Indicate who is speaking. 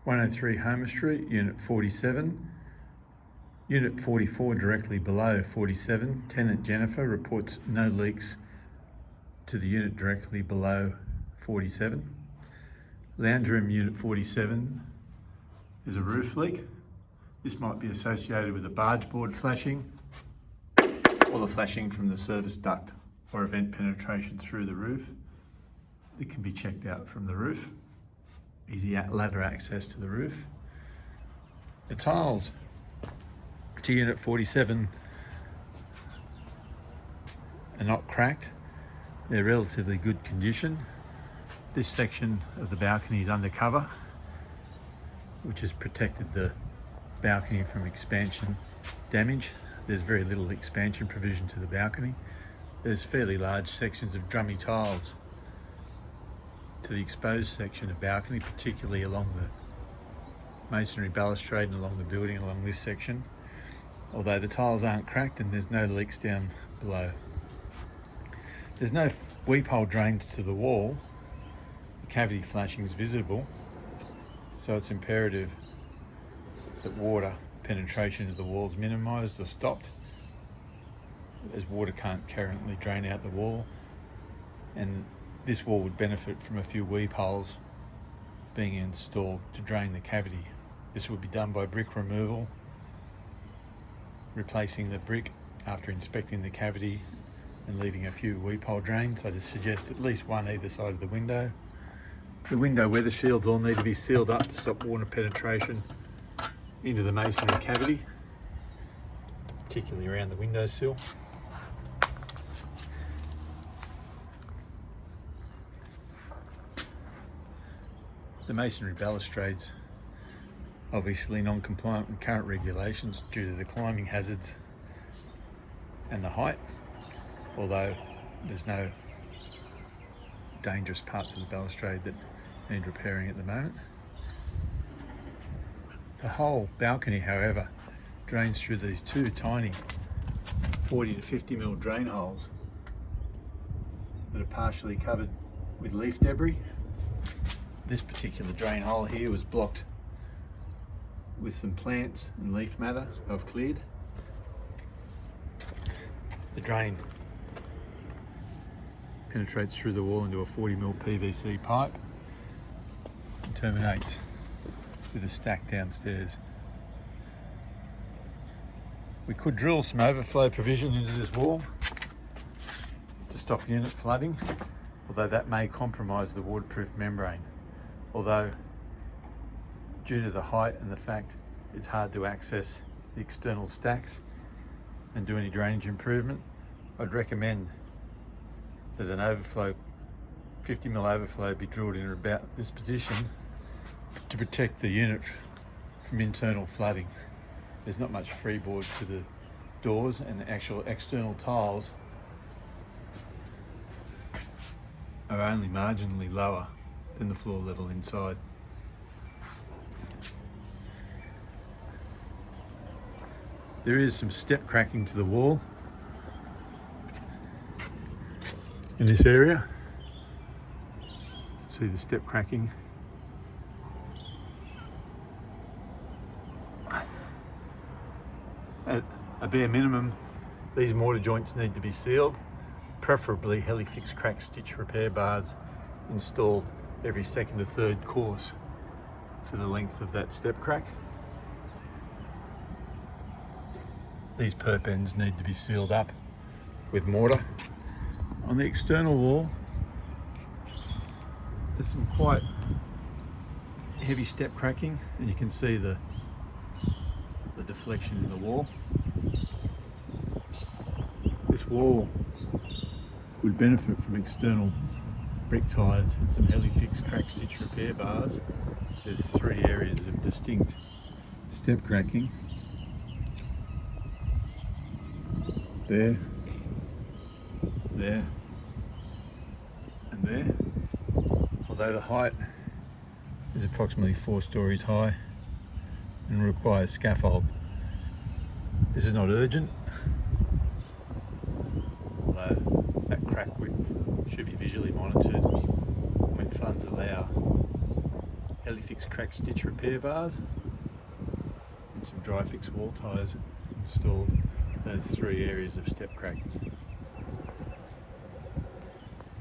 Speaker 1: 103 Homer Street, Unit 47. Unit 44 directly below 47. Tenant Jennifer reports no leaks to the unit directly below 47. Lounge room Unit 47 is a roof leak. This might be associated with a barge board flashing or the flashing from the service duct or event penetration through the roof. It can be checked out from the roof. Easy ladder access to the roof. The tiles to Unit 47 are not cracked. They're relatively good condition. This section of the balcony is undercover, which has protected the balcony from expansion damage. There's very little expansion provision to the balcony. There's fairly large sections of drummy tiles to the exposed section of balcony, particularly along the masonry balustrade and along the building along this section, although the tiles aren't cracked and there's no leaks down below. There's no weep hole drains to the wall. The cavity flashing is visible, so it's imperative that water penetration of the wall is minimised or stopped, as water can't currently drain out the wall, and this wall would benefit from a few weep holes being installed to drain the cavity. This would be done by brick removal, replacing the brick after inspecting the cavity and leaving a few weep hole drains. I just suggest at least one either side of the window. The window weather shields all need to be sealed up to stop water penetration into the masonry cavity, particularly around the windowsill. The masonry balustrades obviously non-compliant with current regulations due to the climbing hazards and the height, although there's no dangerous parts of the balustrade that need repairing at the moment. The whole balcony, however, drains through these two tiny 40 to 50 mil drain holes that are partially covered with leaf debris. This particular drain hole here was blocked with some plants and leaf matter I've cleared. The drain penetrates through the wall into a 40 mil PVC pipe and terminates with a stack downstairs. We could drill some overflow provision into this wall to stop unit flooding, although that may compromise the waterproof membrane. Although, due to the height and the fact it's hard to access the external stacks and do any drainage improvement, I'd recommend that an overflow, 50 mil overflow, be drilled in about this position to protect the unit from internal flooding. There's not much freeboard to the doors, and the actual external tiles are only marginally lower than the floor level inside. There is some step cracking to the wall in this area. You can see the step cracking. At a bare minimum, these mortar joints need to be sealed, preferably Helifix crack stitch repair bars installed every second or third course for the length of that step crack. These perp ends need to be sealed up with mortar. On the external wall, there's some quite heavy step cracking, and you can see the deflection in the wall. This wall would benefit from external brick ties and some Helifix crack stitch repair bars. There's 3 areas of distinct step cracking. There, there, and there. Although the height is approximately 4 stories high and requires scaffold. This is not urgent, although that crack width should be visually monitored when funds allow Elifix crack stitch repair bars and some dry fix wall ties installed to those 3 areas of step crack.